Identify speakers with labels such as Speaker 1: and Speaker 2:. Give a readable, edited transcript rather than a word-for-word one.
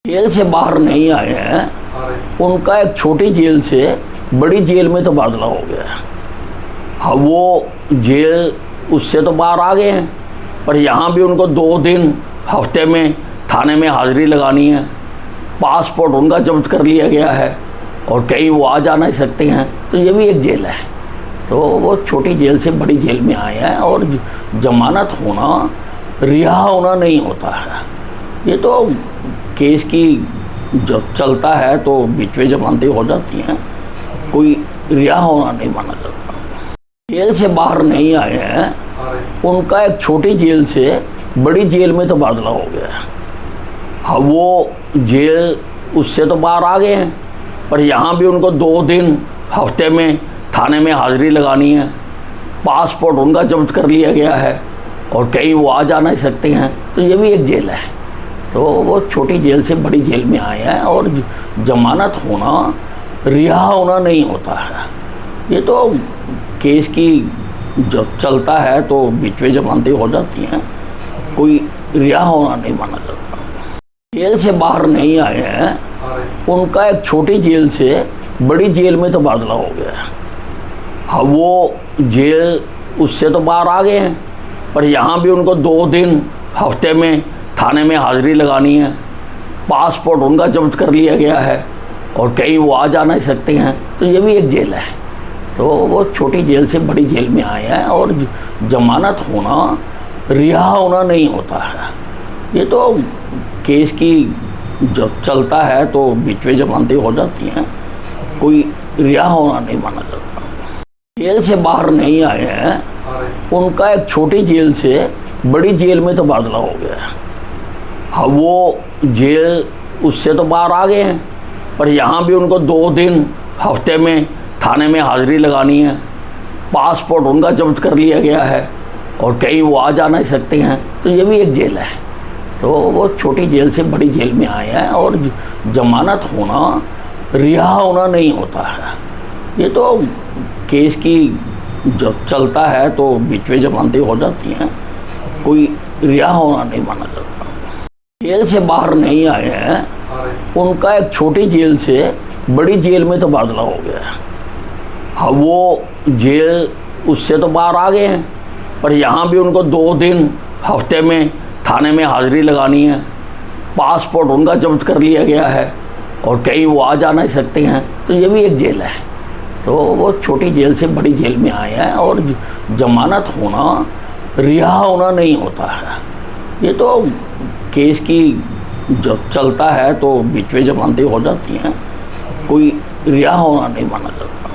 Speaker 1: Jail से बाहर नहीं आए हैं, उनका एक छोटी जेल से बड़ी जेल में तबादला हो गया है। हाँ, वो जेल उससे तो बाहर आ गए हैं, पर यहाँ भी उनको 2 दिन हफ्ते में थाने में हाज़िरी लगानी है। पासपोर्ट उनका जब्त कर लिया गया है और कहीं वो आ जा नहीं सकते हैं, तो ये भी एक जेल है। तो वो छोटी जेल से बड़ी जेल में आए हैं और जमानत होना, रिहा होना नहीं होता है। ये तो केस की जब चलता है तो बीच में जमानतें हो जाती हैं, कोई रिहा होना नहीं माना जाता। जेल से बाहर नहीं आए हैं, उनका एक छोटी जेल से बड़ी जेल में तबादला हो गया है। हाँ, वो जेल उससे तो बाहर आ गए हैं, पर यहाँ भी उनको 2 दिन हफ्ते में थाने में हाज़िरी लगानी है। पासपोर्ट उनका जब्त कर लिया गया है और कहीं वो आ जा नहीं सकते हैं, तो ये भी एक जेल है। तो वो छोटी जेल से बड़ी जेल में आए हैं और जमानत होना, रिहा होना नहीं होता है। ये तो केस की जब चलता है तो बीच में जमानतें हो जाती हैं, कोई रिहा होना नहीं माना जाता। जेल से बाहर नहीं आए हैं, उनका एक छोटी जेल से बड़ी जेल में तबादला हो गया है। हाँ, वो जेल उससे तो बाहर आ गए हैं, पर यहाँ भी उनको 2 दिन हफ्ते में थाने में हाज़िरी लगानी है। पासपोर्ट उनका जब्त कर लिया गया है और कहीं वो आ जा नहीं सकते हैं, तो ये भी एक जेल है। तो वो छोटी जेल से बड़ी जेल में आए हैं और जमानत होना, रिहा होना नहीं होता है। ये तो केस की जब चलता है तो बीच में जमानतें हो जाती हैं, कोई रिहा होना नहीं माना जाता। जेल से बाहर नहीं आए हैं, उनका एक छोटी जेल से बड़ी जेल में तबादला हो गया है। हाँ, वो जेल उससे तो बाहर आ गए हैं, पर यहाँ भी उनको 2 दिन हफ्ते में थाने में हाज़िरी लगानी है। पासपोर्ट उनका जब्त कर लिया गया है और कहीं वो आ जा नहीं सकते हैं, तो ये भी एक जेल है। तो वो छोटी जेल से बड़ी जेल में आए हैं और जमानत होना, रिहा होना नहीं होता है। ये तो केस की जब चलता है तो बीच में जमानतें हो जाती हैं, कोई रिहा होना नहीं माना जाता। जेल से बाहर नहीं आए हैं, उनका एक छोटी जेल से बड़ी जेल में तबादला हो गया है। हाँ, वो जेल उससे तो बाहर आ गए हैं, पर यहाँ भी उनको 2 दिन हफ्ते में थाने में हाज़िरी लगानी है। पासपोर्ट उनका जब्त कर लिया गया है और कहीं वो आ जा नहीं सकते हैं, तो ये भी एक जेल है। तो वो छोटी जेल से बड़ी जेल में आए हैं और जमानत होना, रिहा होना नहीं होता है। ये तो केस की जब चलता है तो बीच में जमानतें हो जाती हैं, कोई रिहा होना नहीं माना जाता।